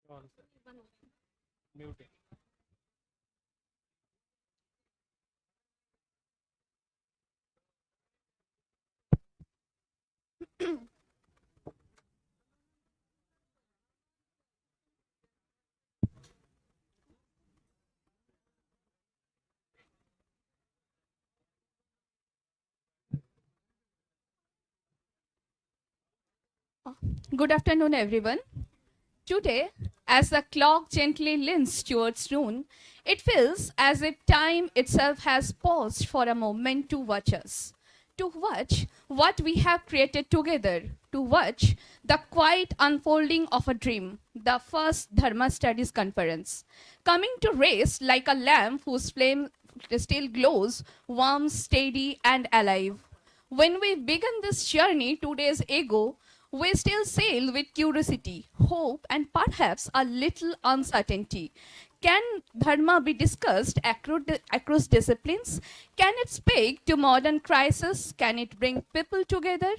On. Mute. Good afternoon, everyone. Today, as the clock gently leans towards noon, it feels as if time itself has paused for a moment to watch us, to watch what we have created together, to watch the quiet unfolding of a dream, the first Dharma Studies Conference, coming to rest like a lamp whose flame still glows, warm, steady, and alive. When we began this journey 2 days ago, we still sail with curiosity, hope, and perhaps a little uncertainty. Can Dharma be discussed across disciplines? Can it speak to modern crisis? Can it bring people together?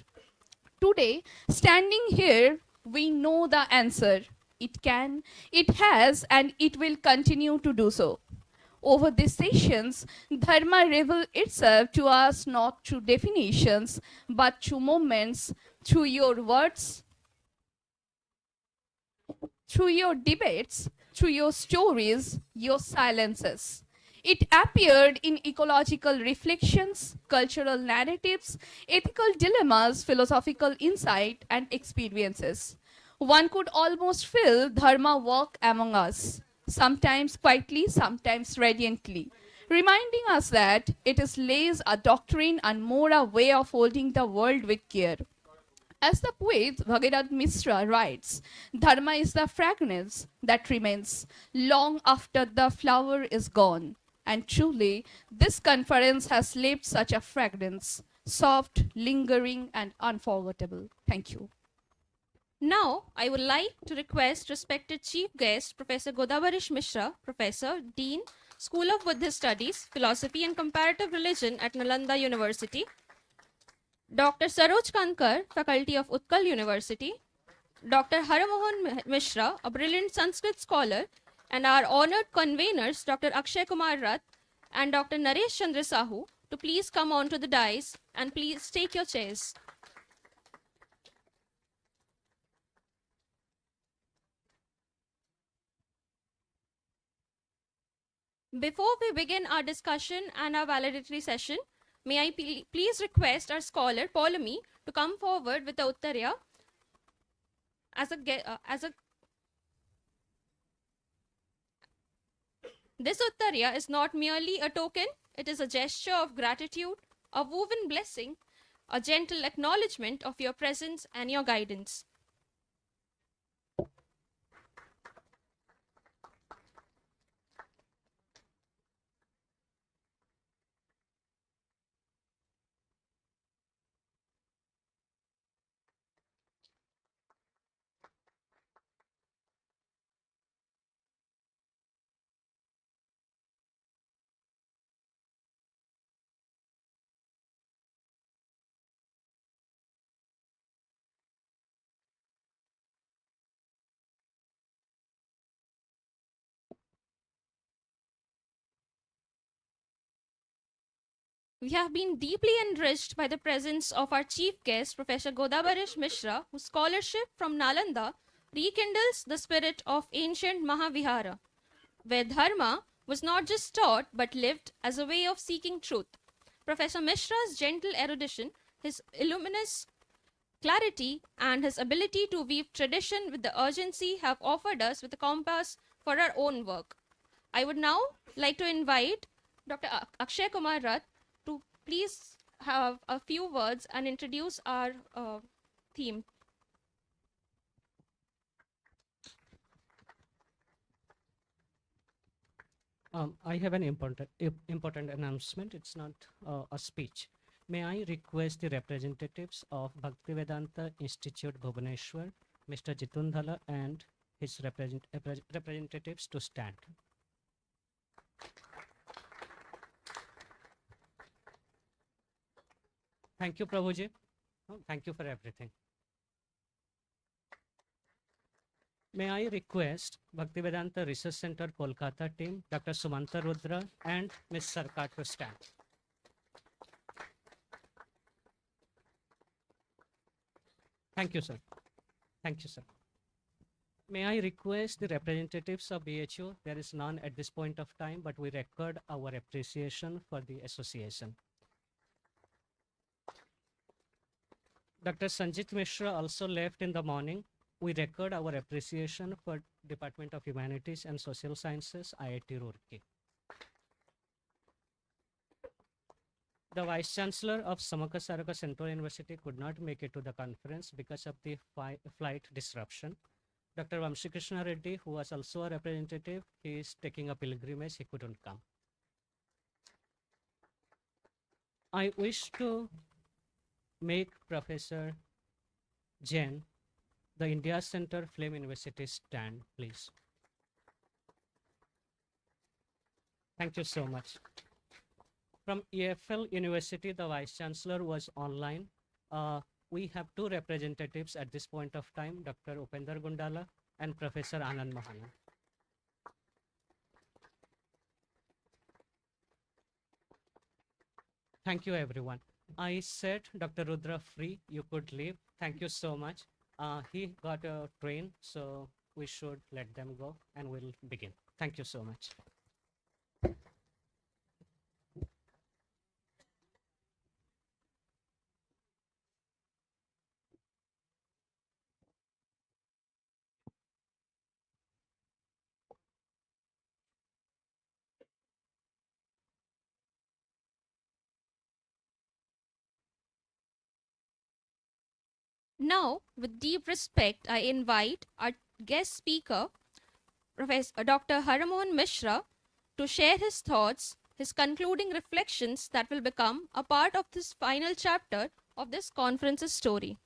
Today, standing here, we know the answer. It can, it has, and it will continue to do so. Over these sessions, Dharma reveals itself to us not through definitions, but through moments, through your words, through your debates, through your stories, your silences. It appeared in ecological reflections, cultural narratives, ethical dilemmas, philosophical insight, and experiences. One could almost feel Dharma work among us, sometimes quietly, sometimes radiantly, reminding us that it is less a doctrine and more a way of holding the world with care. As the poet Bhagirath Mishra writes, Dharma is the fragrance that remains long after the flower is gone. And truly, this conference has left such a fragrance, soft, lingering, and unforgettable. Thank you. Now, I would like to request respected Chief Guest, Professor Godavarish Mishra, Professor, Dean, School of Buddhist Studies, Philosophy and Comparative Religion at Nalanda University, Dr. Saroj Kankar, Faculty of Utkal University, Dr. Haramohan Mishra, a brilliant Sanskrit scholar, and our honored conveners, Dr. Akshaya Kumar Rath and Dr. Naresh Chandra Sahu, to please come onto the dais and please take your chairs. Before we begin our discussion and our valedictory session, may I please request our scholar, Polemy, to come forward with the Uttarya as a This Uttarya is not merely a token, it is a gesture of gratitude, a woven blessing, a gentle acknowledgement of your presence and your guidance. We have been deeply enriched by the presence of our chief guest, Professor Godavarish Mishra, whose scholarship from Nalanda rekindles the spirit of ancient Mahavihara, where Dharma was not just taught but lived as a way of seeking truth. Professor Mishra's gentle erudition, his luminous clarity, and his ability to weave tradition with the urgency have offered us with a compass for our own work. I would now like to invite Dr. Akshay Kumar Rath to please have a few words and introduce our theme. I have an important announcement. It's not a speech. May I request the representatives of Bhaktivedanta Institute Bhubaneswar, Mr. Jitun Dhala, and his representatives to stand. Thank you, Prabhuji. Thank you for everything. May I request Bhaktivedanta Research Center Kolkata team, Dr. Sumanta Rudra and Ms. Sarkar to stand. Thank you, sir. Thank you, sir. May I request the representatives of BHU? There is none at this point of time, but we record our appreciation for the association. Dr. Sanjit Mishra also left in the morning. We record our appreciation for Department of Humanities and Social Sciences, IIT Roorkee. The Vice Chancellor of Samakha Saraka Central University could not make it to the conference because of the flight disruption. Dr. Vamshi Krishna Reddy, who was also a representative, he is taking a pilgrimage, he couldn't come. I wish to make Professor Jain, the India Center Film University stand, please. Thank you so much. From EFL University, the Vice Chancellor was online. We have two representatives at this point of time, Dr. Upender Gundala and Professor Anand Mahana. Thank you, everyone. I set Dr. Rudra free. You could leave. Thank you so much. He got a train, so we should let them go and we'll begin. Thank you so much. Now, with deep respect, I invite our guest speaker, Professor Dr. Haramohan Mishra, to share his thoughts, his concluding reflections that will become a part of this final chapter of this conference's story.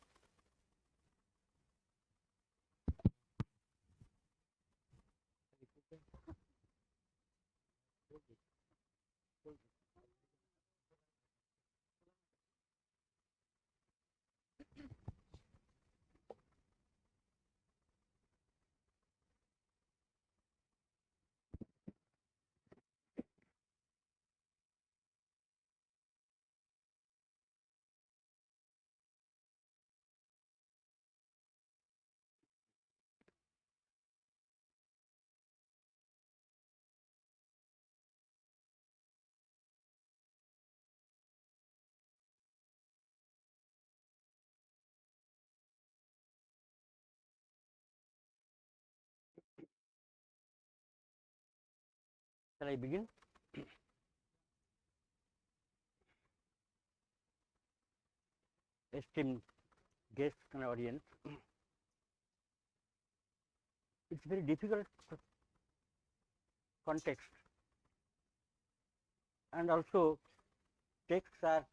Shall I begin? Esteemed guests and audience, it's very difficult context, and also texts are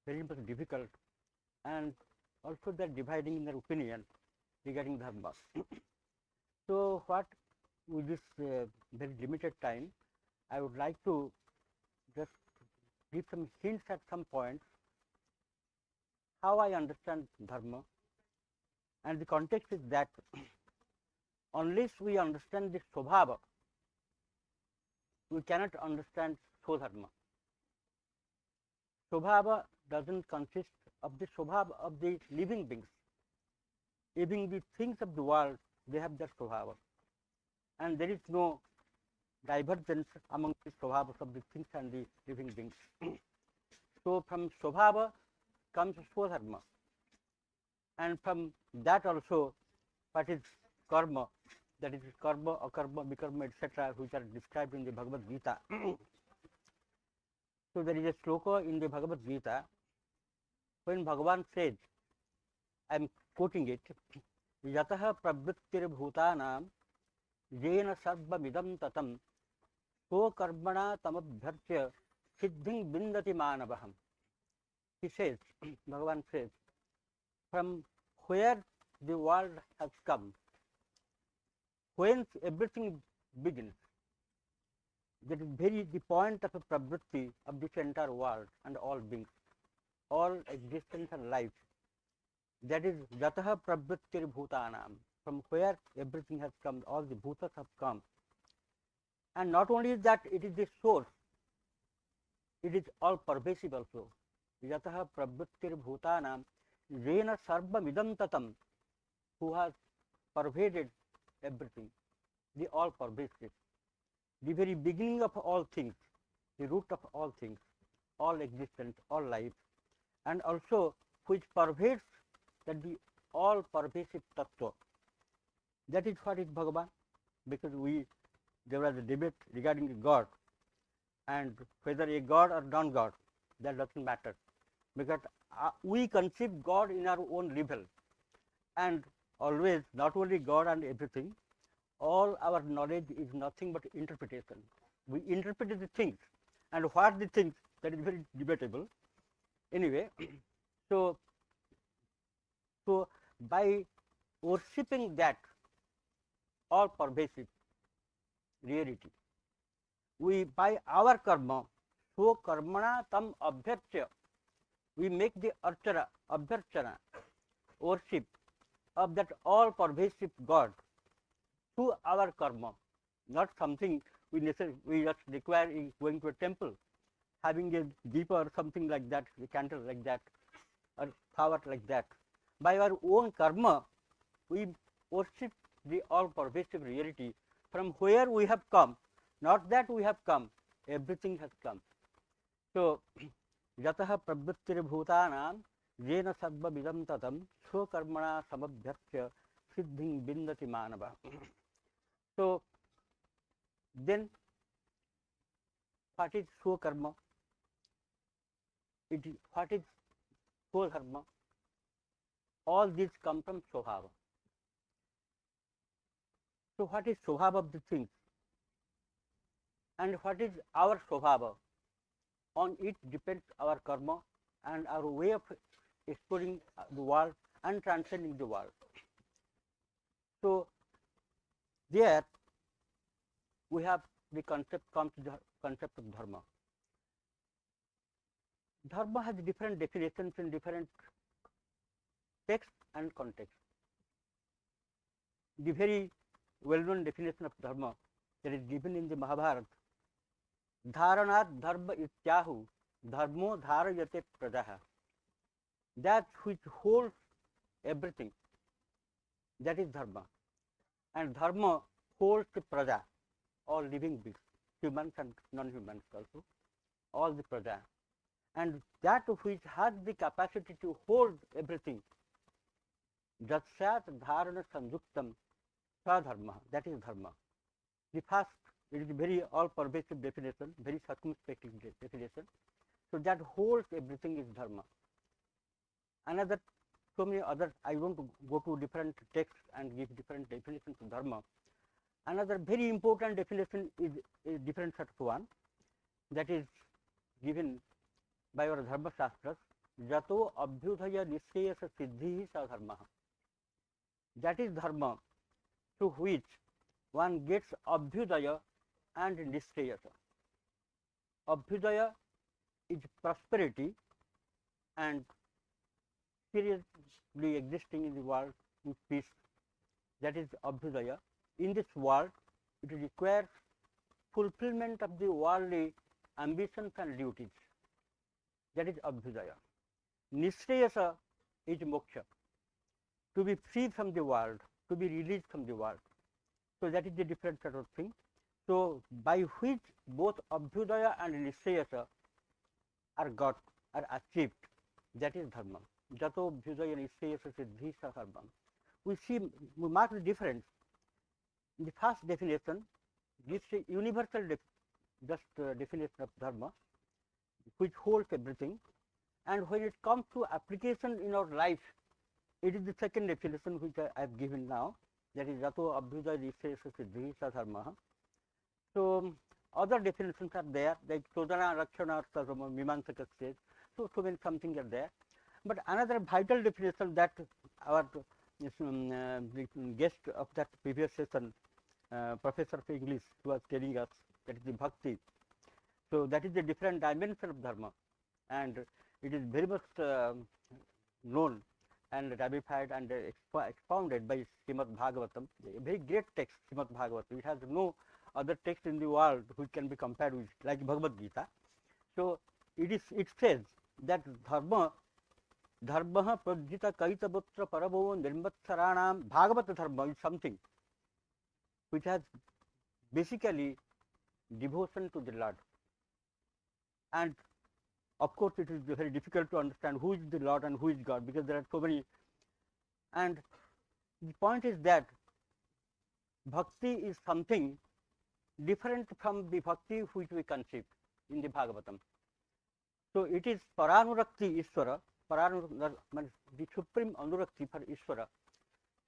very much difficult, and also they are dividing in their opinion regarding Dharma. So, what with this very limited time, I would like to just give some hints at some points how I understand Dharma, and the context is that unless we understand the Swabhava, we cannot understand Swadharma. Swabhava doesn't consist of the Swabhava of the living beings. Even the things of the world, they have their Swabhava, and there is no divergence among the Swabhavas of the things and the living beings. So, from Swabhava comes Swadharma, and from that also what is karma, that is karma, akarma, vikarma, etc., which are described in the Bhagavad Gita. So, there is a sloka in the Bhagavad Gita when Bhagavan says, I am quoting it, Yataha pravrittir bhutanam jena sarva midam tatam so karmana tamabhyarchya siddhing bindati manavaham. He says, Bhagavan says, from where the world has come, whence everything begins, that is very the point of a pravritti of this entire world and all beings, all existence and life. That is Jataha pravrittir bhutanam. from where everything has come, all the bhutas have come. And not only that, it is the source, it is all pervasive also. Yatah pravrittir bhutanam rena sarvamidam tatam, who has pervaded everything, the all pervasive, the very beginning of all things, the root of all things, all existence, all life, and also which pervades that the all pervasive tattva. That is what is Bhagavan, because there was a debate regarding God, and whether a God or non-God, that doesn't matter, because we conceive God in our own level, and always not only God and everything, all our knowledge is nothing but interpretation. We interpret the things, and what the things, that is very debatable. Anyway, so by worshipping that all pervasive reality, we by our karma, so karmana tam abhyarchya, we make the archana, abhyarchana, worship of that all pervasive God through our karma, not something we just require in going to a temple, having a deep or something like that, a candle like that, or flower like that. By our own karma, we worship the all pervasive reality from where we have come, not that we have come, everything has come. So, yatah pravrittir bhutanam jena sadva vidam tatam swakarmana samabhyarchya siddhing bindati manava. So, then what is swakarma? What is swadharma? All these come from swabhava. So, what is swabhava of the things? And what is our swabhava? On it depends our karma and our way of exploring the world and transcending the world. So, there we have the concept, comes to the concept of dharma. Dharma has different definitions in different texts and contexts. The very well-known definition of dharma that is given in the Mahabharata, dharanat dharma ityahu dharmo dharayate prajaha, that which holds everything, that is dharma, and dharma holds the praja, all living beings, humans and non-humans also, all the praja, and that which has the capacity to hold everything, jatsat dharana sanjuktam sadharma, that is dharma. The first, it is a very all-pervasive definition, very circumspect definition. So, that holds everything is dharma. Another, so many other, I want to go to different texts and give different definitions of dharma. Another very important definition is a different set of one, that is given by our Dharma Shastras, jato abhyudhaya nishreyasa siddhi sa dharma. That is dharma through which one gets abhyudaya and nishreyasa. Abhyudaya is prosperity and seriously existing in the world with peace. That is abhyudaya. In this world, it requires fulfillment of the worldly ambitions and duties. That is abhyudaya. Nishreyasa is moksha, to be free from the world, to be released from the world. So, that is the different sort of thing. So, by which both abhyudaya and nishreyasa are got, are achieved, that is dharma. Jato abhyudaya nishreyasa siddhi sa dharma. We mark the difference. The first definition gives a universal definition of dharma, which holds everything, and when it comes to application in our life, it is the second definition which I have given now, that is jato abhyudaya nishreyasa siddhi sa dharma. So, other definitions are there, like chodana rakshana sarvama mimansaka says. So many something are there. But another vital definition that our guest of that previous session, Professor of English, was telling us, that is the bhakti. So, that is a different dimension of dharma, and it is very much known and ramified and expounded by Srimad Bhagavatam, a very great text, Srimad Bhagavatam. It has no other text in the world which can be compared with, like Bhagavad Gita. So it says that dharma prajita kaitaputra parabo nirmatsaranam. Bhagavata dharma is something which has basically devotion to the Lord. And of course, it is very difficult to understand who is the Lord and who is God, because there are so many. And the point is that bhakti is something different from the bhakti which we conceive in the Bhagavatam. So it is Paranurakti Ishvara, means the supreme Anurakti for Ishvara.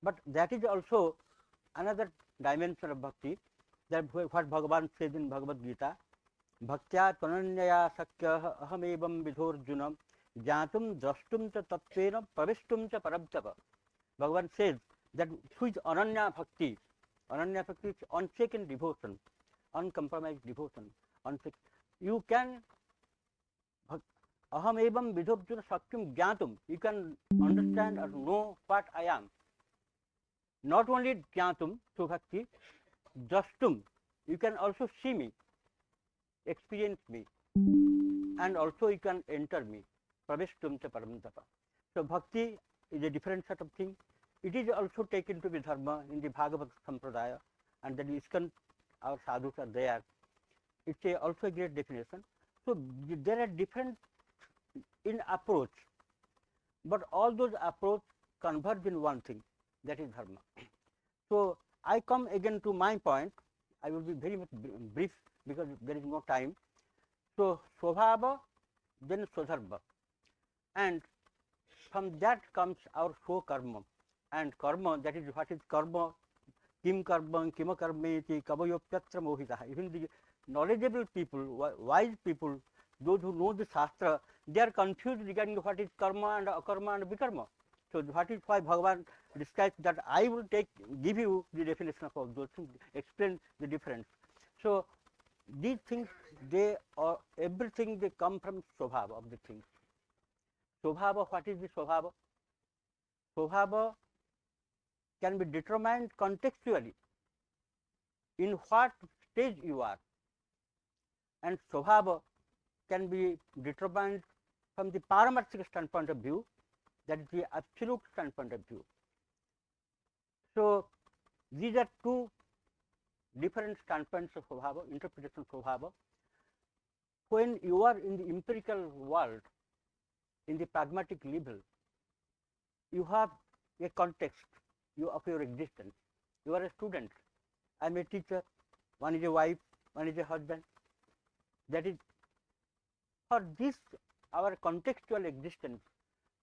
But that is also another dimension of bhakti, that what Bhagavan says in Bhagavad Gita, Bhaktya Tananyaya Sakya Ahamevam Vidhorjuna Jatum Drashtum Cha Tattvena Pravishtum Cha Parabdhava. Bhagavan says that who is Ananya Bhakti? Ananya Bhakti is unshaken devotion, uncompromised devotion. You can Ahamevam Vidhorjuna Sakyam Jnatum. You can understand or know what I am. Not only Jnatum, so Bhakti, Drashtum. You can also see me, experience me, and also you can enter me. Pravishtum cha paramdhava. So bhakti is a different set of thing. It is also taken to be dharma in the Bhagavad Sampradaya, and the ISKCON, our sadhus are there. It's also a great definition. So there are different in approach, but all those approach converge in one thing, that is dharma. So I come again to my point. I will be very much brief because there is no time. So Swabhava, then Swadharma, and from that comes our Karma. And karma, that is what is karma, kim karma, kima karmeti, kavayopyatra mohitaha. Even the knowledgeable people, wise people, those who know the Shastra, they are confused regarding what is karma and akarma and vikarma. So that is why Bhagavan describes that I will give you the definition of all those things, explain the difference. So these things, they are everything, they come from Swabhava of the things. Swabhava, what is the Swabhava? Swabhava can be determined contextually in what stage you are, and Swabhava can be determined from the paramarthika standpoint of view, that is the absolute standpoint of view. So these are two different standpoints of Swabhava, interpretation of Swabhava. When you are in the empirical world, in the pragmatic level, you have a context of your existence. You are a student, I am a teacher, one is a wife, one is a husband. That is, for this our contextual existence,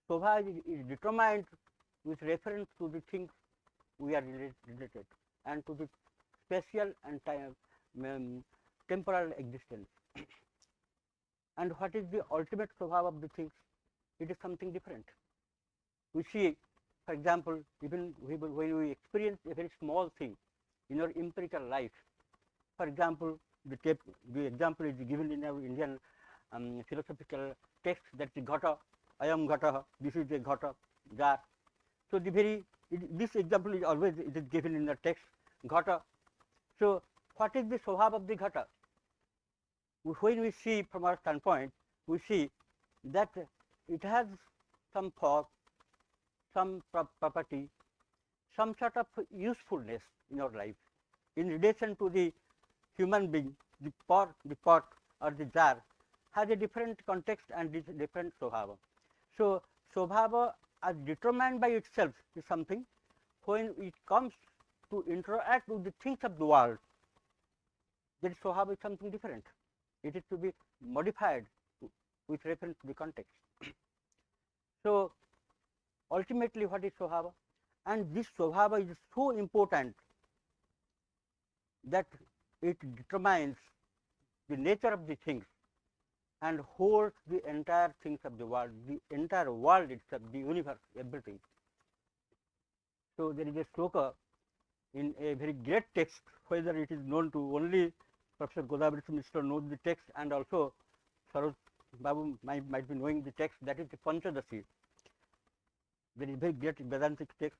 Swabhava is determined with reference to the things we are related, and to the spatial and time, temporal existence. And what is the ultimate Swabhava of the things? It is something different. We see, for example, even when we experience a very small thing in our empirical life, for example, the example is given in our Indian philosophical text, that is ghata, ayam ghata, this is a ghata, jar. So this example is always given in the text, ghata. So what is the Swabhava of the ghata? When we see from our standpoint, we see that it has some form, some property, some sort of usefulness in our life in relation to the human being. The pot or the jar has a different context and different Swabhava. So Swabhava as determined by itself is something. When it comes to interact with the things of the world, that Swabhava is something different. It is to be modified with reference to the context. So ultimately, what is Swabhava? And this Swabhava is so important that it determines the nature of the things and holds the entire things of the world itself, the universe, everything. So there is a sloka in a very great text, whether it is known to only Professor Godavari Mishra knows the text, and also Saroj Babu might be knowing the text, that is the Panchadasi. There is very great Vedantic text.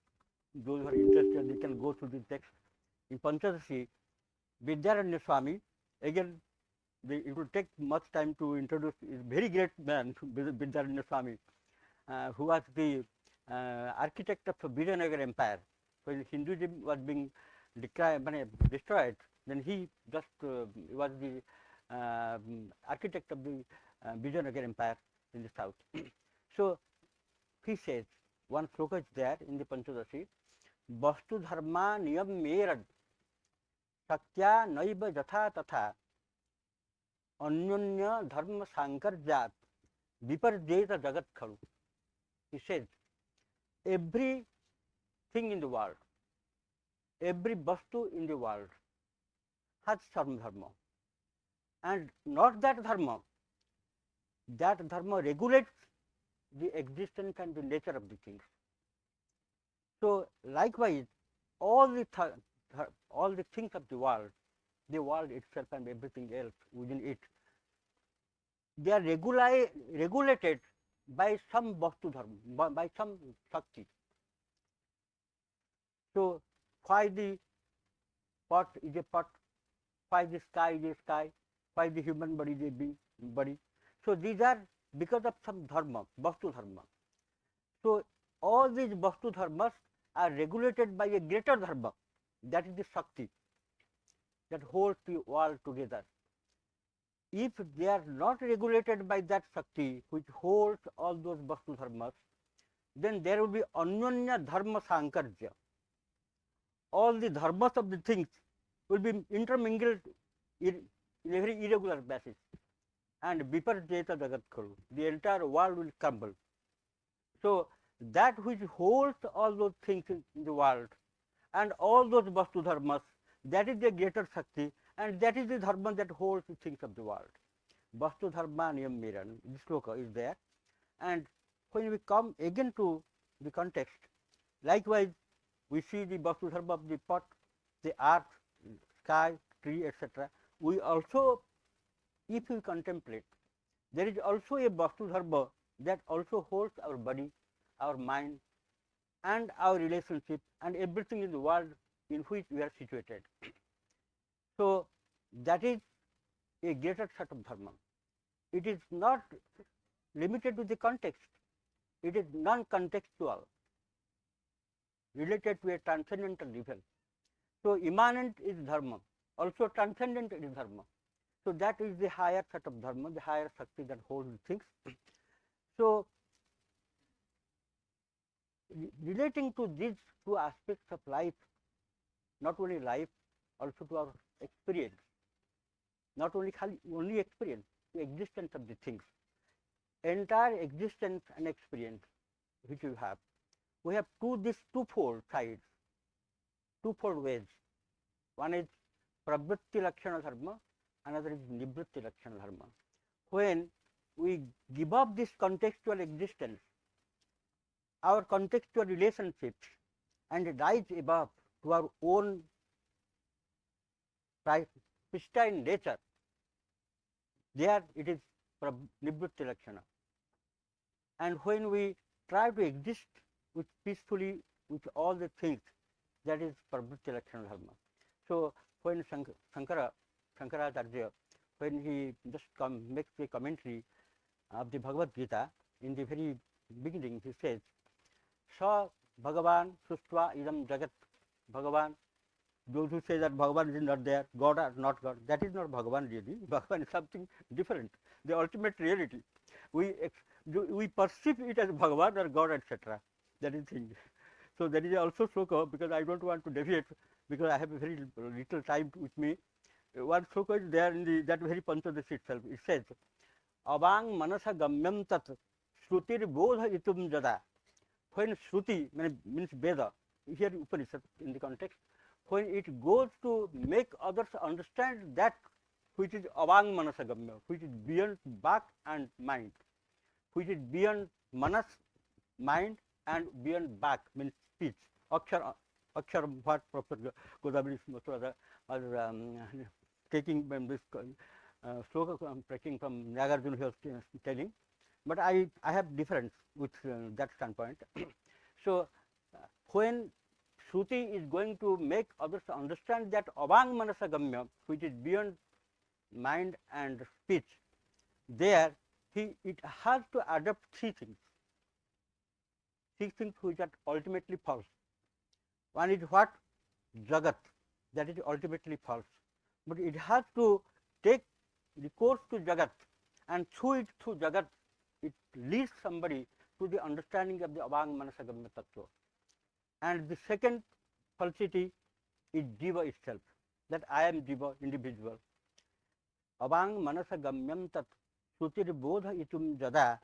Those who are interested, they can go through the text. In Panchadashi, Vidyaranya Swami, again, it will take much time to introduce this very great man, Vidyaranya Swami, who was the architect of Vijayanagar Empire. When Hinduism was being destroyed, then he just was the architect of the Vijayanagar Empire in the south. So he says, one sloka is there in the Panchadashi, Vastu Dharma Niyam Merad Saktya Naiva Jatha Tatha Anyanya Dharma Sankarjat Viparjeta Jagat Kharu. He says, everything in the world, every vastu in the world has some dharma, and not that dharma regulates the existence and the nature of the things. So likewise, all the things of the world itself and everything else within it, they are regulated by some vastu dharma, by some shakti. So why the pot is a pot, why the sky is a sky, why the human body is a body. So these are because of some dharma, vastu dharma. So all these vastu dharmas are regulated by a greater dharma, that is the shakti that holds the world together. If they are not regulated by that shakti which holds all those vastu dharmas, then there will be anyanya dharma sankarya. All the dharmas of the things will be intermingled in a very irregular basis, and viparjeta jagat kharu, the entire world will crumble. So that which holds all those things in the world and all those vastu dharmas, that is the greater shakti, and that is the dharma that holds the things of the world. Vastu dharma niyam miran, this sloka is there. And when we come again to the context, likewise we see the vastu dharma of the pot, the earth, sky, tree, etc. We also, if we contemplate, there is also a vastu dharma that also holds our body, our mind, and our relationship, and everything in the world in which we are situated. So that is a greater set of dharma. It is not limited to the context, it is non-contextual, related to a transcendental level. So immanent is dharma, also transcendent is dharma. So that is the higher set of dharma, the higher shakti that holds things. So relating to these two aspects of life, not only life, also to our experience, not only experience, the existence of the things, entire existence and experience which we have these twofold sides, twofold ways. One is pravritti lakshana dharma, another is nivritti lakshana dharma. When we give up this contextual existence, our contextual relationships, and rise above to our own pristine nature, there it is nivritti lakshana. And when we try to exist with peacefully with all the things, that is pravritti lakshana dharma. So when Shankaracharya, when he just makes a commentary of the Bhagavad Gita, in the very beginning he says, Sa Bhagavan Sustva Idam Jagat. Bhagavan, those who say that Bhagavan is not there, God or not God, that is not Bhagavan really. Bhagavan is something different, the ultimate reality. We perceive it as Bhagavan or God, etc. That is the thing. So that is also sloka, because I don't want to deviate, because I have a very little time with me. One sloka is there in that very Panchadashi itself. It says, Avang manasa gamyam tat shrutir bodha itum jada. When Shruti means Veda, here Upanishad in the context, when it goes to make others understand that which is avang manasagamya, which is beyond back and mind, which is beyond manas, mind, and beyond back, means speech. Akshara, what Professor Godavari was taking this sloka, taking from Nagaraju, he was telling. But I have difference with that standpoint. So, when Shruti is going to make others understand that Avang Manasa Gamya, which is beyond mind and speech, there it has to adopt three things which are ultimately false. One is what? Jagat, that is ultimately false, but it has to take recourse to Jagat, and through Jagat, it leads somebody to the understanding of the Avang Manasa Gamya Tattva. And the second falsity is Jiva itself, that I am Jiva, individual. Avang Manasa Gamyam Tat Shrutir Bodha Itum Jada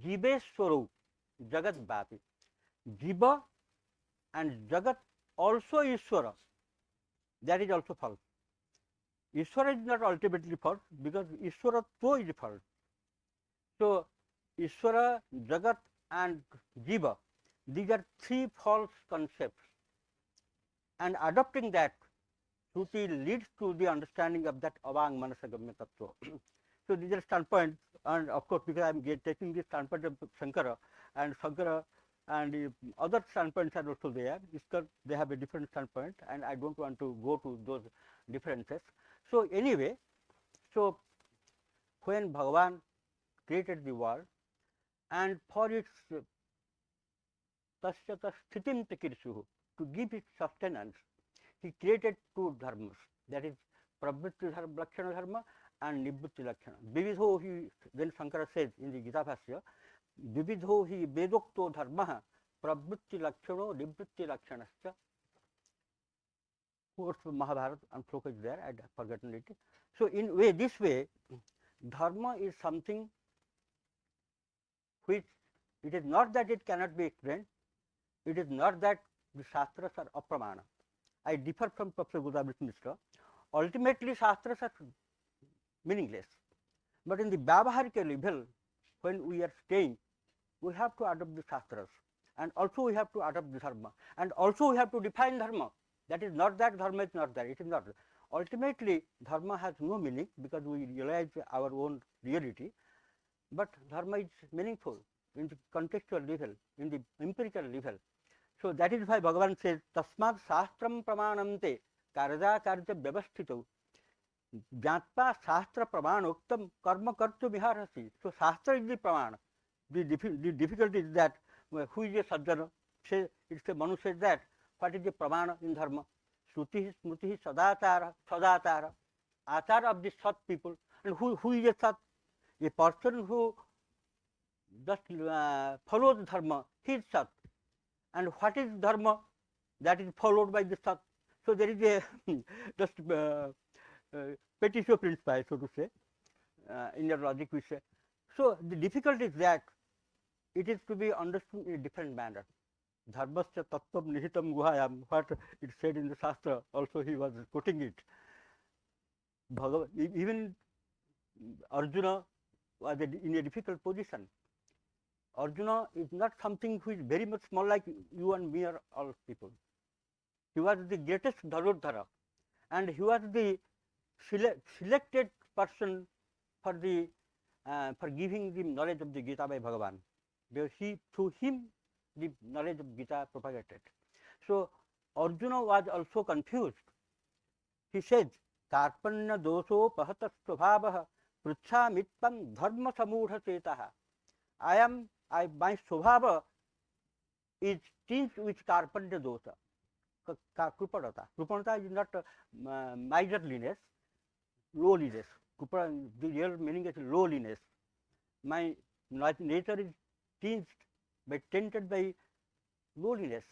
Jiveswaro Jagat Vapi. Jiva and Jagat also Ishwara, that is also false. Ishwara is not ultimately false because Ishwara too is false. So, Ishwara, Jagat and Jiva, these are three false concepts, and adopting that, Shruti leads to the understanding of that Avang Manasa Gamya Tattva. So, these are standpoints, and of course, because I am taking this standpoint of Shankara and other standpoints are also there, because they have a different standpoint, and I do not want to go to those differences. So, anyway, so when Bhagavan created the world, and for its tasya sthitim takirsuhu, to give it sustenance, he created two dharmas, that is pravritti lakshana dharma and nivritti lakshana. Vividho he, then Shankara says in the Gita Bhashya, vividho hi vedokto dharma pravritti lakshano nivritti lakshanascha. Quotes from Mahabharata and Shloka is there, I had forgotten it. So, in this way, dharma is something which it is not that it cannot be explained, it is not that the Shastras are apramana. I differ from Professor Godabaresh Mishra. Ultimately, Shastras are meaningless, but in the Vyavaharika level, when we are staying, we have to adopt the Shastras, and also we have to adopt the Dharma, and also we have to define Dharma. That is not that Dharma is not there, it is not. Ultimately, Dharma has no meaning because we realize our own reality, but Dharma is meaningful in the contextual level, in the empirical level. So, that is why Bhagavan says, Tasmat Shastram Pramanante Karja Karja Vyavasthito Jnatpa Shastra Pramanoktam Karma Kartu Viharasi. So, Shastra is the Praman. The difficulty is that who is a Sajjana? Say, it's a Manu says that, what is the Pramana in Dharma? Shruti, Smriti, Sadatara, Achara of the Sat people. And who is a Sat? A person who just follows Dharma, he is Sat. And what is Dharma? That is followed by the Sat. So, there is a just petitio principii, so to say, in your logic we say. So, the difficulty is that it is to be understood in a different manner. Dharmasya tattvam nihitam guhayam, what it said in the Shastra, also he was quoting it. Even Arjuna was in a difficult position. Arjuna is not something which is very much small like you and me or all people. He was the greatest Dharudhara, and he was the selected person for the for giving the knowledge of the Gita by Bhagavan. Because through him the knowledge of Gita propagated. So, Arjuna was also confused. He says, Karpanya dosho pahata svabhah pruchha mitpam dharma samudha chetaha. My svabha is tinged with Karpanya dosa. Krupanata. Krupanata is not miserliness, lowliness. The real meaning is lowliness. My nature is tainted by lowliness,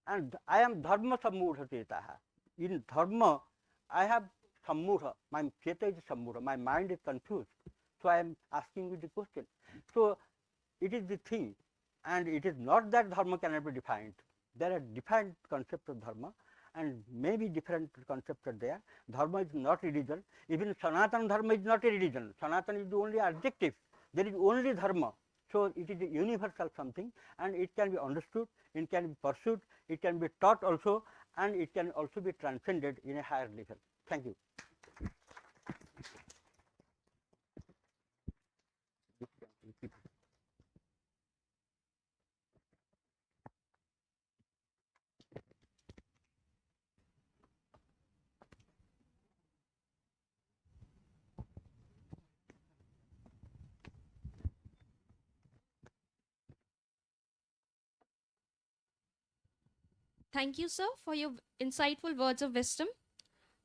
and I am dharma sammudha chetaha. In dharma, I have sammudha. My cheta is sammudha. My mind is confused. So I am asking you the question. So it is the thing, and it is not that dharma cannot be defined. There are defined concepts of dharma, and maybe different concepts are there. Dharma is not religion. Even Sanatana Dharma is not a religion. Sanatana is the only adjective. There is only dharma. So it is a universal something, and it can be understood, it can be pursued, it can be taught also, and it can also be transcended in a higher level. Thank you. Thank you, sir, for your insightful words of wisdom.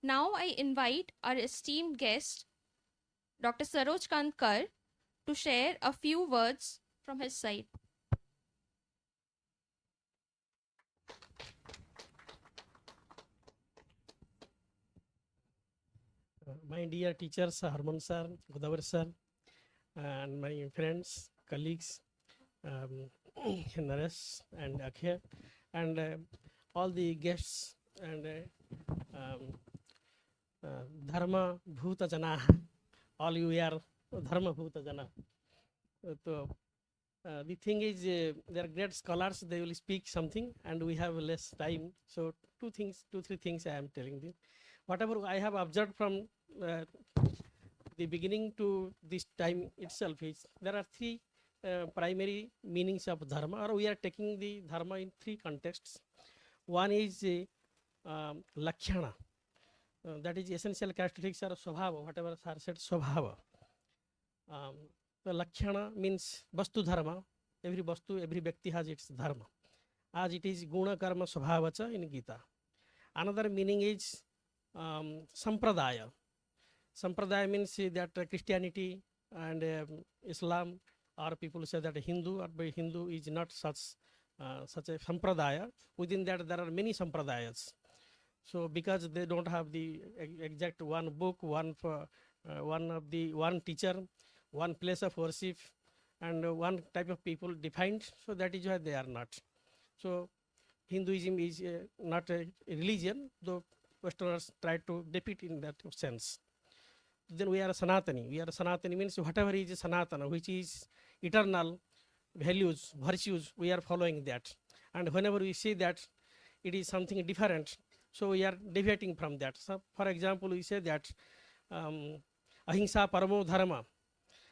Now I invite our esteemed guest, Dr. Saroj Kant Kar, to share a few words from his side. My dear teachers, Harman sir, Godavar sir, and my friends, colleagues, Naresh and Akshaya, and all the guests and Dharma Bhuta Jana, all you are Dharma Bhuta Jana. So, the thing is, they are great scholars, they will speak something, and we have less time. So, two, three things I am telling you. Whatever I have observed from the beginning to this time itself is there are three primary meanings of dharma, or we are taking the dharma in three contexts. One is lakshana, that is essential characteristics or swabhava, whatever sir said, swabhava. The lakshana means vastu dharma, every vastu, every bhakti has its dharma, as it is guna karma swabhavacha in Gita. Another meaning is sampradaya. Sampradaya means that Christianity and Islam, or people say that Hindu, or by Hindu is not such a sampradaya. Within that there are many sampradayas. So because they don't have the exact one book, one teacher, one place of worship, and one type of people defined, so that is why they are not. So Hinduism is not a religion, though Westerners try to depict in that sense. Then we are Sanatani. We are Sanatani means whatever is Sanatana, which is eternal values, virtues, we are following that. And whenever we see that it is something different, so we are deviating from that. So for example, we say that ahimsa paramo dharma.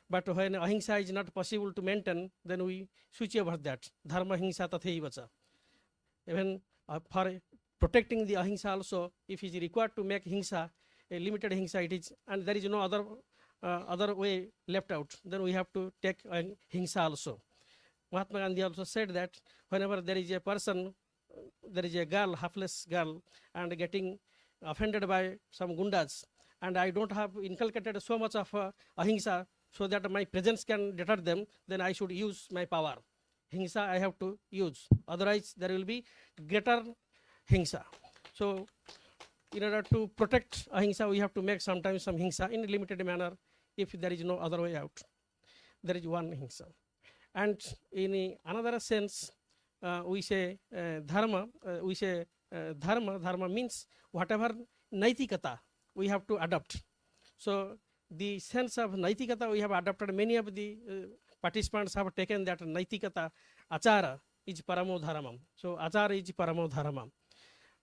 But when ahimsa is not possible to maintain, then we switch over that. Dharma himsa tathaivacha. Even for protecting the ahimsa also, if it is required to make himsa, a limited himsa it is, and there is no other way left out, then we have to take himsa also. Mahatma Gandhi also said that whenever there is a person, there is a girl, hapless girl, and getting offended by some gundas, and I don't have inculcated so much of ahimsa so that my presence can deter them, then I should use my power. Himsa I have to use, otherwise there will be greater himsa. So in order to protect ahimsa, we have to make sometimes some himsa in a limited manner if there is no other way out. There is one himsa. And in another sense, we say dharma, dharma means whatever naitikata we have to adopt. So the sense of naitikata we have adopted, many of the participants have taken that naitikata, achara is paramo dharma. So achara is paramo dharma.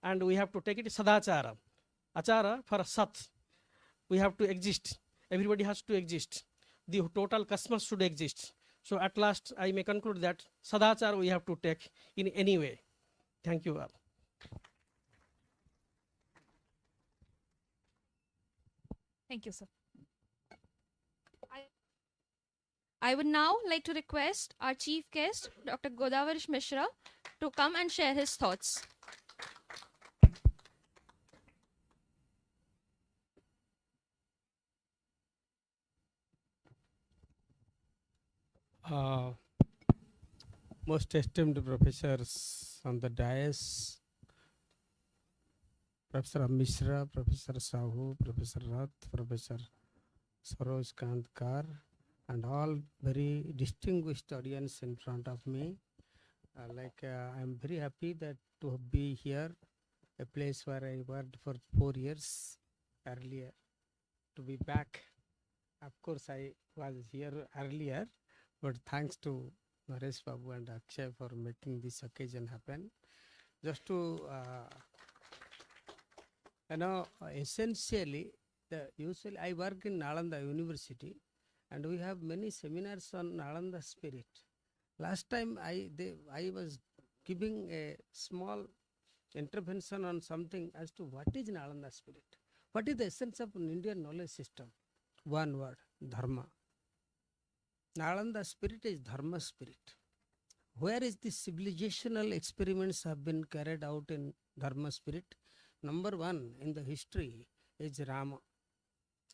And we have to take it sadachara. Achara for sat. We have to exist. Everybody has to exist. The total cosmos should exist. So at last I may conclude that sadachara we have to take in any way. Thank you all. Thank you, sir. I would now like to request our chief guest, Dr. Godavarish Mishra, to come and share his thoughts. Most esteemed professors on the dais, Professor Mishra, Professor Sahu, Professor Rath, Professor Saroj Kant Kar, and all very distinguished audience in front of me. I am very happy that to be here, a place where I worked for 4 years earlier, to be back. Of course, I was here earlier, but thanks to Naresh Babu and Akshaya for making this occasion happen. Just to, essentially, usually I work in Nalanda University, and we have many seminars on Nalanda spirit. Last time I was giving a small intervention on something as to what is Nalanda spirit. What is the essence of an Indian knowledge system? One word, Dharma. Nalanda spirit is Dharma spirit. where is the civilizational experiments have been carried out in Dharma spirit? Number one in the history is Rama.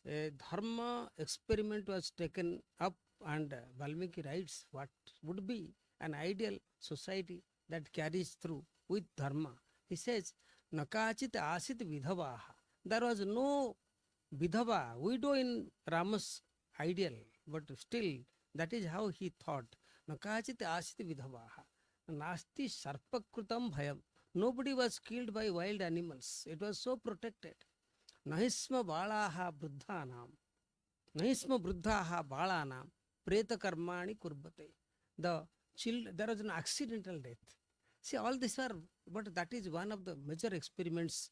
A Dharma experiment was taken up, and Valmiki writes what would be an ideal society that carries through with Dharma. He says, Nakachit asit vidhavaha. There was no vidhava, widow in Rama's ideal, but still that is how he thought. Nakachit asit vidhavaha. Nasti sarpakrutam bhayam. Nobody was killed by wild animals. It was so protected. Nahisma balaha bruddhanam. Nahisma bruddhaha balanam. Preta karmani kurbate. The children, there was an accidental death. See, all these are, but that is one of the major experiments,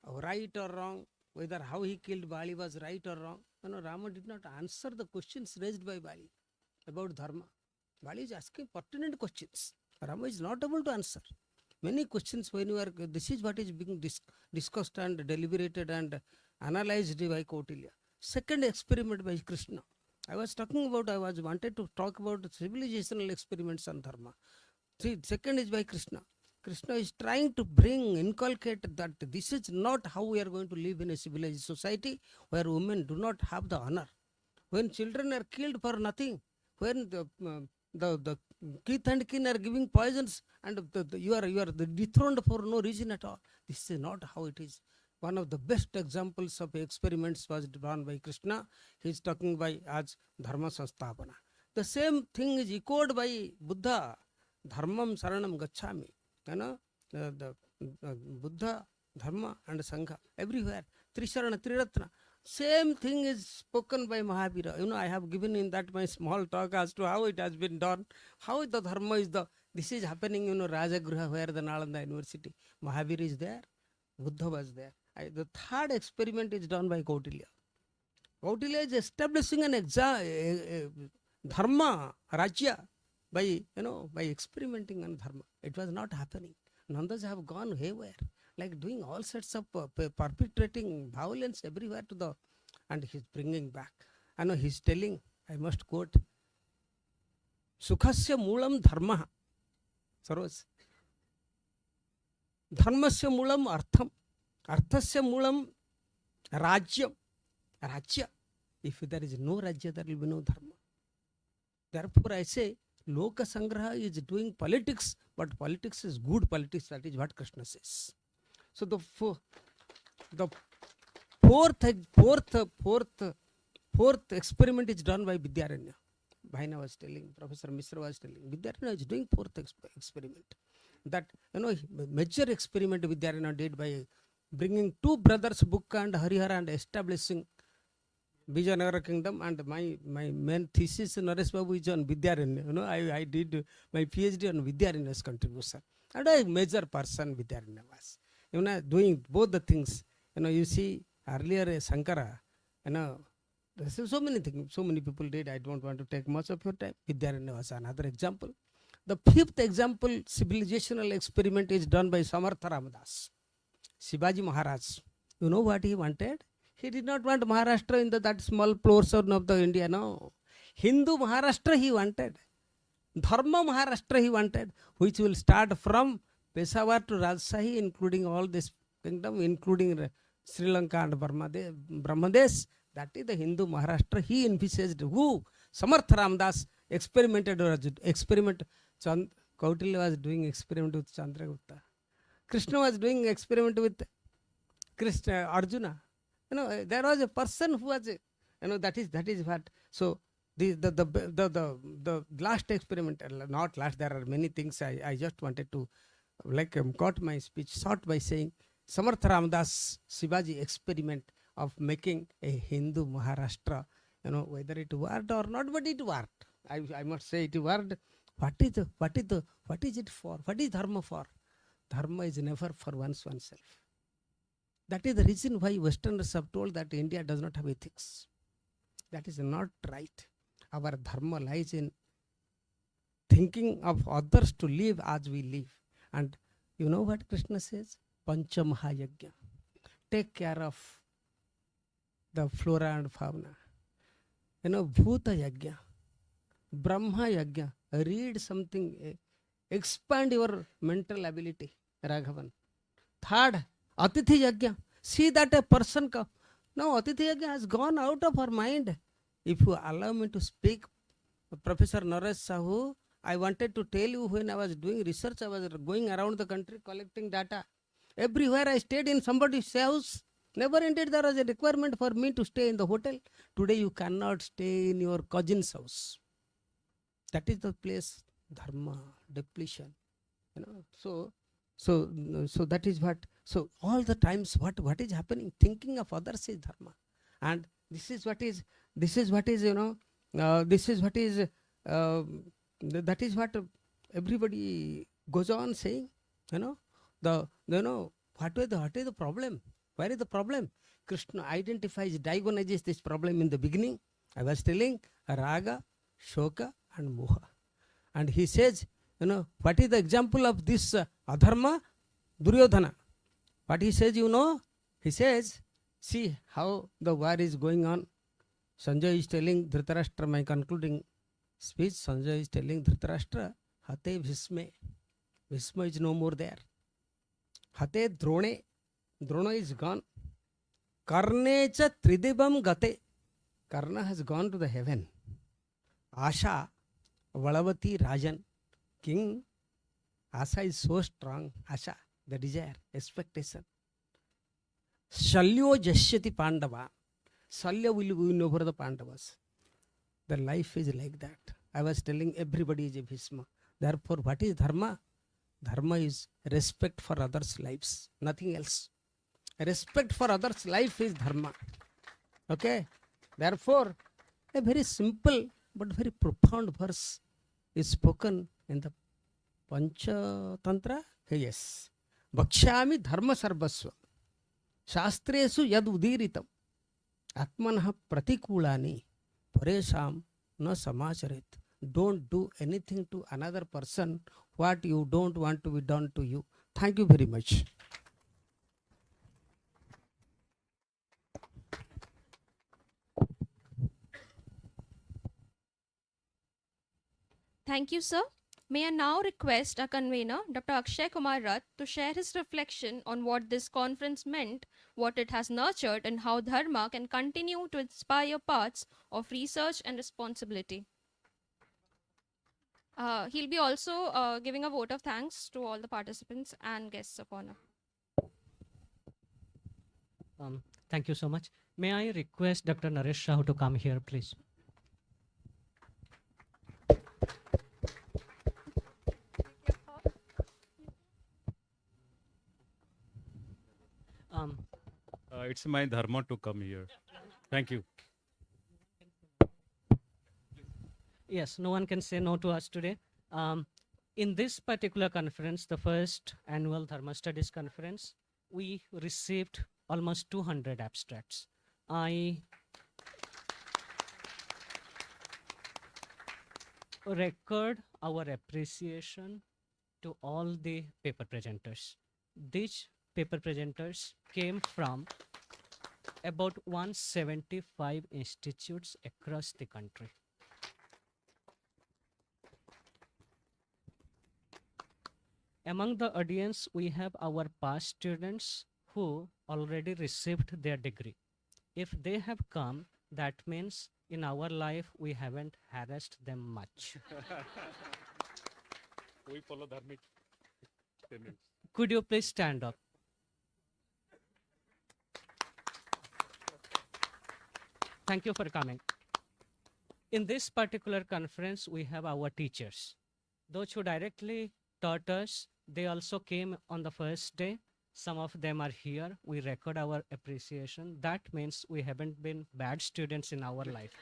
right or wrong, whether how he killed Bali was right or wrong. Rama did not answer the questions raised by Bali about Dharma. Bali is asking pertinent questions. Rama is not able to answer. Many questions when you are, this is what is being discussed and deliberated and analyzed by Kautilya. Second experiment by Krishna. I wanted to talk about civilizational experiments on Dharma. Second is by Krishna. Krishna is trying to inculcate that this is not how we are going to live in a civilized society where women do not have the honor. When children are killed for nothing, when the kith and kin are giving poisons and you are dethroned for no reason at all. This is not how it is. One of the best examples of experiments was done by Krishna. He is talking by as Dharma Sanstapana. The same thing is echoed by Buddha. Dharmam Saranam Gacchami. The Buddha, Dharma and Sangha everywhere. Trisharana, Triratna. Same thing is spoken by Mahavira. I have given in that my small talk as to how it has been done. How the Dharma is this is happening, Rajagruha, where the Nalanda University. Mahavira is there. Buddha was there. The third experiment is done by Kautilya. Kautilya is establishing an Dharma, Rajya, by experimenting on Dharma. It was not happening. Nandas have gone haywire, like doing all sorts of perpetrating violence everywhere and he's bringing back. He's telling, I must quote, Sukhasya Moolam Dharma. Sarvas. Dharmasya Moolam Artham. Arthasya Moolam Rajyam. Rajya. If there is no Rajya, there will be no Dharma. Therefore, I say, Loka Sangraha is doing politics, but politics is good politics. That is what Krishna says. So the fourth experiment is done by Vidyaranya. Bhaina was telling, Professor Misra was telling, Vidyaranya is doing fourth experiment. That major experiment Vidyaranya did by bringing two brothers, Bukka and Harihara, and establishing Vijayanagara kingdom, and my main thesis, Naresh Babu, is on Vidyaranya. I did my PhD on Vidyaranya's contribution. And a major person Vidyaranya was. Doing both the things. You see, earlier Sankara, there's so many things, so many people did. I don't want to take much of your time. Vidyaranya was another example. The fifth example, civilizational experiment, is done by Samartha Ramadas. Shivaji Maharaj. You know what he wanted? He did not want Maharashtra in that small portion of the India, no. Hindu Maharashtra he wanted. Dharma Maharashtra he wanted, which will start from Peshawar to Rajshahi, including all this kingdom, including Sri Lanka and Brahmadesh. That is the Hindu Maharashtra he envisaged. Who? Samartha Ramadas experimented. Kautilya was doing experiment with Chandragupta. Krishna was doing experiment with Arjuna. There was a person who was, that is what. So the last experiment, not last, there are many things. I just wanted to cut my speech short by saying Samartha Ramadas Shivaji experiment of making a Hindu Maharashtra, whether it worked or not, but it worked. I must say it worked. What is it for? What is Dharma for? Dharma is never for oneself. That is the reason why Westerners have told that India does not have ethics. That is not right. Our Dharma lies in thinking of others to live as we live. And you know what Krishna says? Pancha Mahayagya. Take care of the flora and fauna. Bhuta Yagya, Brahma Yagya. Read something, Expand your mental ability, Raghavan. Third, Atithi Yajna. See that a person, no, Atithi Yajna has gone out of our mind. If you allow me to speak, Professor Naresh Sahu, I wanted to tell you when I was doing research, I was going around the country collecting data. Everywhere I stayed in somebody's house. Never indeed there was a requirement for me to stay in the hotel. Today you cannot stay in your cousin's house. That is the place, dharma, depletion. You know, so that is what. So all the times, what is happening? Thinking of others is dharma, and this is what is you know. This is what is that is what everybody goes on saying. You know, what is the problem? Where is the problem? Krishna identifies, diagonizes this problem in the beginning. I was telling raga, shoka, and moha, and he says, you know, what is the example of this adharma? Duryodhana. What he says, you know, he says, see how the war is going on. Sanjay is telling Dhritarashtra, my concluding speech, Sanjay is telling Dhritarashtra, hate Bhisme. Bhisma is no more there. Hate Drone. Drona is gone. Karne cha tridibam gate. Karna has gone to the heaven. Asha, Valavati Rajan. King, Asha is so strong. Asha, the desire, expectation. Shalyo Jashyati Pandava. Salya will win over the Pandavas. The life is like that. I was telling everybody is a Bhisma. Therefore, what is Dharma? Dharma is respect for others' lives, nothing else. Respect for others' life is Dharma. Okay? Therefore, a very simple but very profound verse is spoken in the Pancha Tantra. Yes. Bhakshami Dharma Sarvasva. Shastresu Yad Udiritam. Atmanah Pratikulani. Paresham na samacharet. Don't do anything to another person what you don't want to be done to you. Thank you very much. Thank you, sir. May I now request our convener, Dr. Akshaya Kumar Rath, to share his reflection on what this conference meant, what it has nurtured, and how Dharma can continue to inspire paths of research and responsibility. He'll be also giving a vote of thanks to all the participants and guests of honor. Thank you so much. May I request Dr. Naresh Sahu to come here, please? It's my dharma to come here. Thank you. Yes, no one can say no to us today. In this particular conference, the first annual Dharma Studies conference, we received almost 200 abstracts. I record our appreciation to all the paper presenters. These paper presenters came from about 175 institutes across the country. Among the audience, we have our past students who already received their degree. If they have come, that means in our life we haven't harassed them much. We follow dharmic tenets. Could you please stand up? Thank you for coming. In this particular conference, we have our teachers. Those who directly taught us, they also came on the first day. Some of them are here. We record our appreciation. That means we haven't been bad students in our life.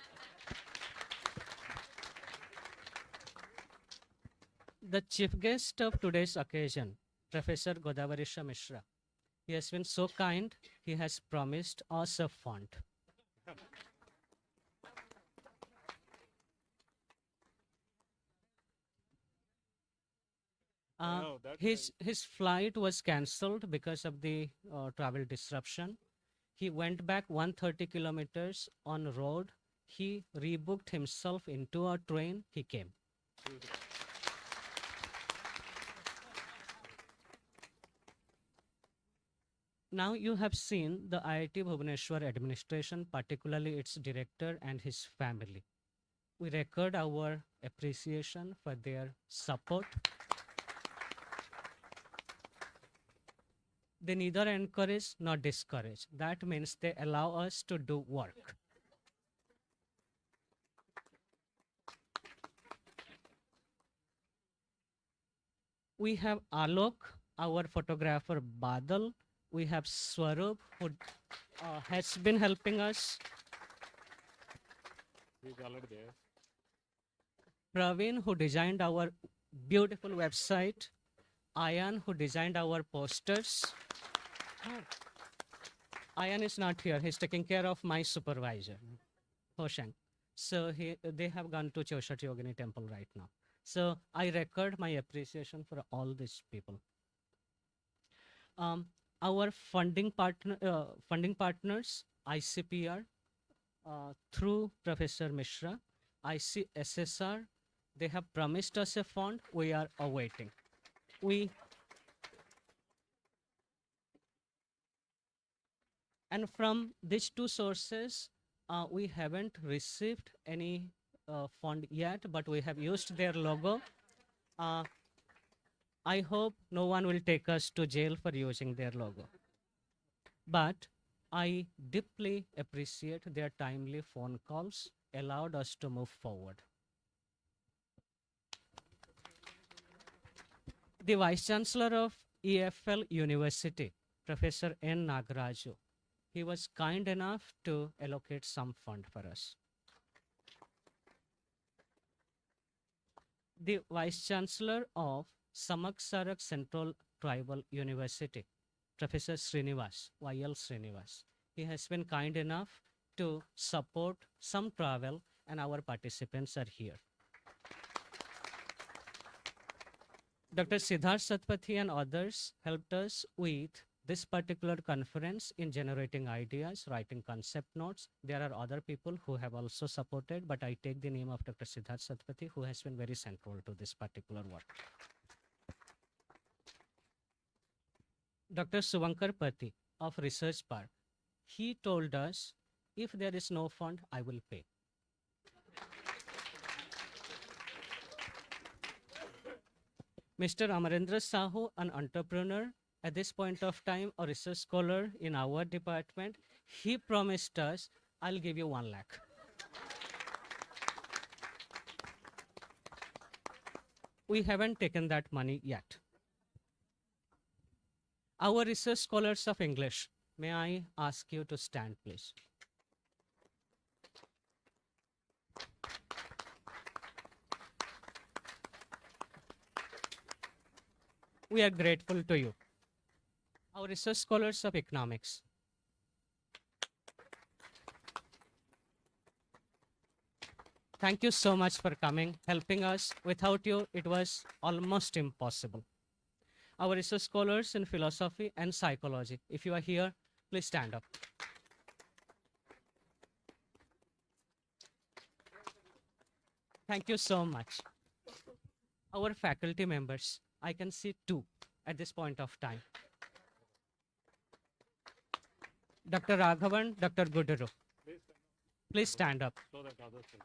The chief guest of today's occasion, Professor Godavarishya Mishra. He has been so kind, he has promised us a font. His flight was cancelled because of the travel disruption. He went back 130 kilometers on road. He rebooked himself into a train. He came. Now you have seen the IIT Bhubaneswar administration, particularly its director and his family. We record our appreciation for their support. They neither encourage nor discourage. That means they allow us to do work. We have Alok, our photographer Badal. We have Swarup, who has been helping us. He's already there. Praveen, who designed our beautiful website. Ayan, who designed our posters. Ayan is not here. He's taking care of my supervisor, Hoshang. So they have gone to Choshat Yogini temple right now. So I record my appreciation for all these people. Our funding partners, ICPR, through Professor Mishra, ICSSR, they have promised us a fund. We are awaiting. And from these two sources, we haven't received any fund yet, but we have used their logo. I hope no one will take us to jail for using their logo. But I deeply appreciate their timely phone calls, allowed us to move forward. The Vice Chancellor of EFL University, Professor N. Nagaraju, he was kind enough to allocate some fund for us. The Vice Chancellor of Samaksarak Central Tribal University, Professor Srinivas, YL Srinivas, he has been kind enough to support some travel, and our participants are here. Dr. Siddharth, Satpathy and others helped us with this particular conference in generating ideas, writing concept notes. There are other people who have also supported, but I take the name of Dr. Siddharth Satpathy, who has been very central to this particular work. Dr. Suvankar Pati of Research Park, he told us, if there is no fund, I will pay. Mr. Amarendra Sahu, an entrepreneur, at this point of time, a research scholar in our department, he promised us, I'll give you 1 lakh. We haven't taken that money yet. Our research scholars of English, may I ask you to stand, please? We are grateful to you. Our research scholars of economics. Thank you so much for coming, helping us. Without you, it was almost impossible. Our research scholars in philosophy and psychology. If you are here, please stand up. Thank you so much. Our faculty members, I can see 2 at this point of time. Dr. Raghavan, Dr. Guduru. Please stand up. So that others can.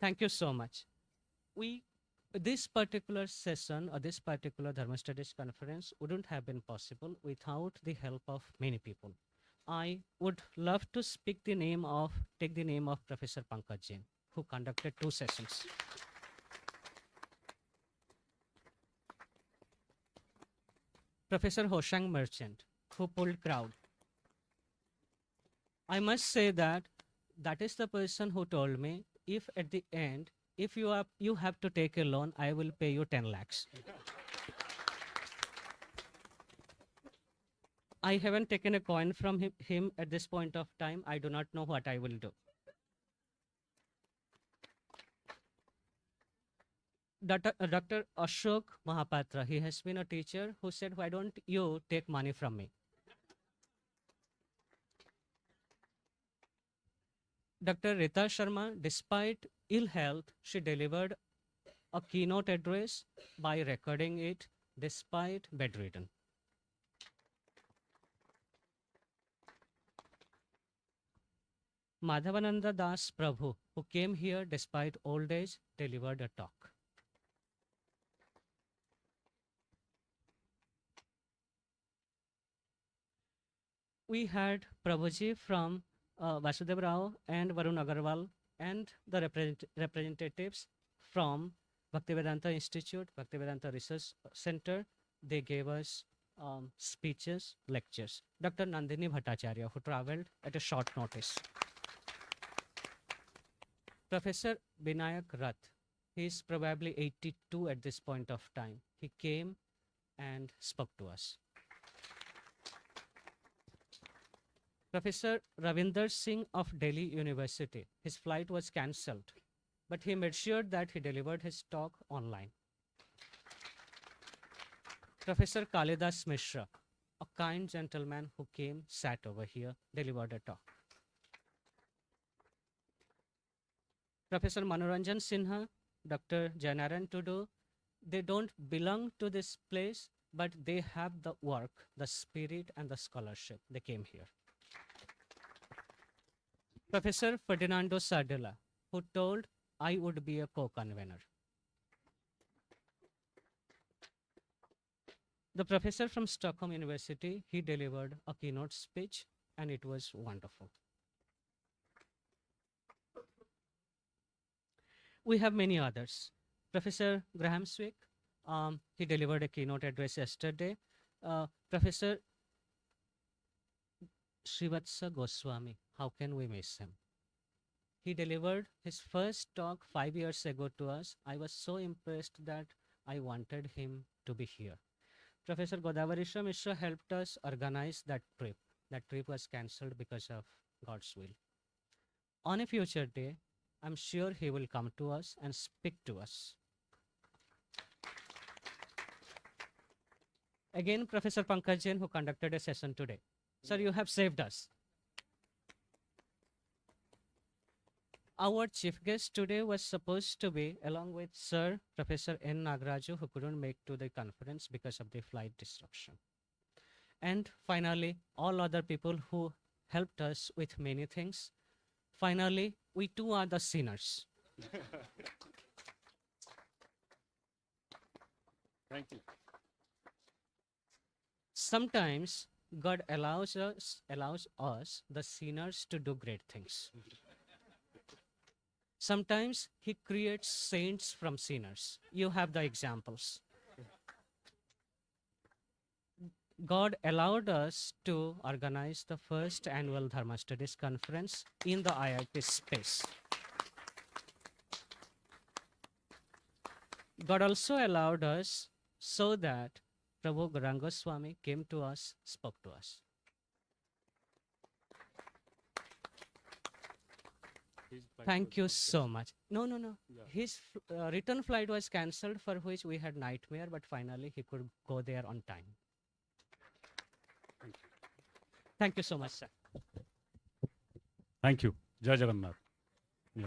Thank you so much. This particular session or this particular Dharma Studies conference wouldn't have been possible without the help of many people. I would love to take the name of Professor Pankaj Jain, who conducted 2 sessions. Professor Hoshang Merchant, who pulled crowd. I must say that is the person who told me, if at the end, if you have to take a loan, I will pay you 10 lakhs. I haven't taken a coin from him at this point of time. I do not know what I will do. Dr. Ashok Mahapatra, he has been a teacher who said, why don't you take money from me? Dr. Rita Sharma, despite ill health, she delivered a keynote address by recording it despite bedridden. Madhavananda Das Prabhu, who came here despite old age, delivered a talk. We had Prabhuji from Vasudev Rao and Varun Agarwal and the representatives from Bhaktivedanta Institute, Bhaktivedanta Research Center. They gave us speeches, lectures. Dr. Nandini Bhattacharya, who traveled at a short notice. Professor Vinayak Rath, he is probably 82 at this point of time. He came and spoke to us. Professor Ravinder Singh of Delhi University, his flight was cancelled, but he made sure that he delivered his talk online. Professor Kalidas Mishra, a kind gentleman who came, sat over here, delivered a talk. Professor Manoranjan Sinha, Dr. Janaran Tudu, they don't belong to this place, but they have the work, the spirit, and the scholarship. They came here. Professor Ferdinando Sardella, who told I would be a co-convener. The professor from Stockholm University, he delivered a keynote speech, and it was wonderful. We have many others. Professor Graham Swick, he delivered a keynote address yesterday. Professor Srivatsa Goswami, how can we miss him? He delivered his first talk 5 years ago to us. I was so impressed that I wanted him to be here. Professor Godavarisha Mishra helped us organize that trip. That trip was cancelled because of God's will. On a future day, I'm sure he will come to us and speak to us. Again, Professor Pankaj Jain, who conducted a session today. Sir, you have saved us. Our chief guest today was supposed to be, along with Sir Professor N. Nagaraju, who couldn't make to the conference because of the flight disruption. And finally, all other people who helped us with many things. Finally, we too are the sinners. Thank you. Sometimes God allows us, the sinners, to do great things. Sometimes he creates saints from sinners. You have the examples. God allowed us to organize the first annual Dharma Studies Conference in the IIT space. God also allowed us so that Prabhu Garangoswami came to us, spoke to us. Thank you so much. No. Yeah. His return flight was cancelled, for which we had nightmare, but finally he could go there on time. Thank you so much, sir. Thank you. Jai Jagannath. Yeah.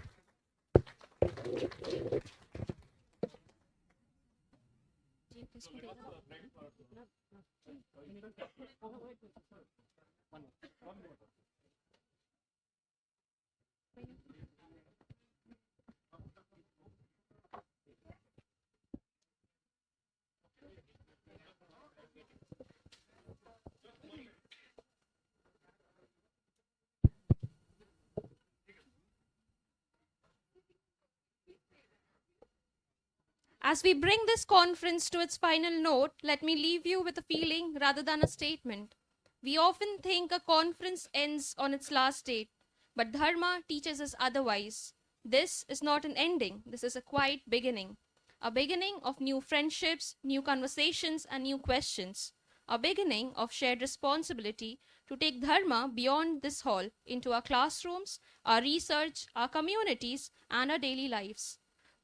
As we bring this conference to its final note, let me leave you with a feeling rather than a statement. We often think a conference ends on its last date, but Dharma teaches us otherwise. This is not an ending, this is a quiet beginning. A beginning of new friendships, new conversations, and new questions. A beginning of shared responsibility to take Dharma beyond this hall into our classrooms, our research, our communities, and our daily lives.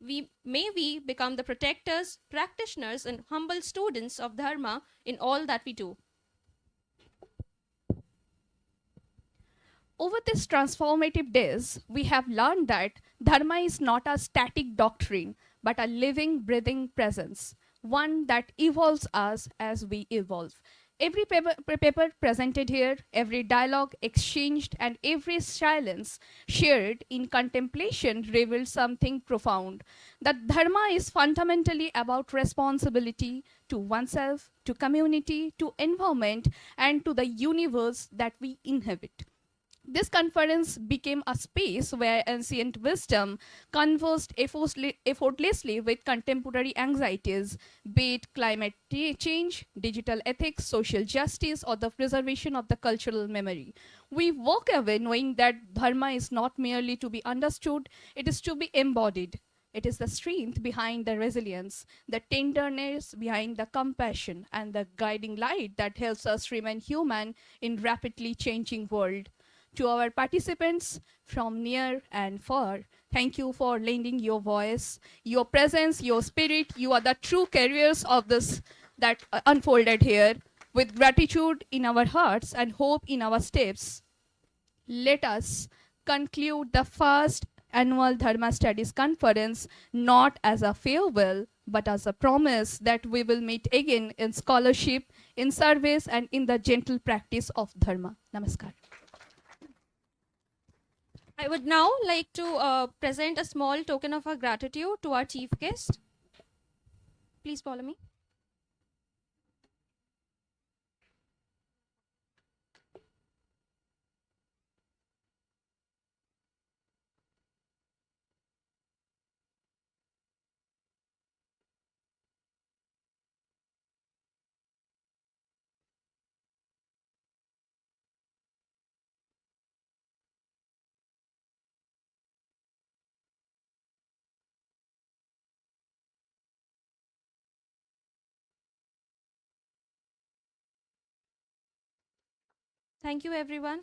May we become the protectors, practitioners, and humble students of Dharma in all that we do. Over these transformative days, we have learned that Dharma is not a static doctrine, but a living, breathing presence, one that evolves us as we evolve. Every paper presented here, every dialogue exchanged, and every silence shared in contemplation revealed something profound. That Dharma is fundamentally about responsibility to oneself, to community, to environment, and to the universe that we inhabit. This conference became a space where ancient wisdom conversed effortlessly with contemporary anxieties, be it climate change, digital ethics, social justice, or the preservation of the cultural memory. We walk away knowing that Dharma is not merely to be understood, it is to be embodied. It is the strength behind the resilience, the tenderness behind the compassion, and the guiding light that helps us remain human in rapidly changing world. To our participants from near and far, thank you for lending your voice, your presence, your spirit. You are the true carriers of this that unfolded here. With gratitude in our hearts and hope in our steps, let us conclude the first annual Dharma Studies Conference not as a farewell, but as a promise that we will meet again in scholarship, in service, and in the gentle practice of Dharma. Namaskar. I would now like to present a small token of our gratitude to our chief guest. Please follow me. Thank you, everyone.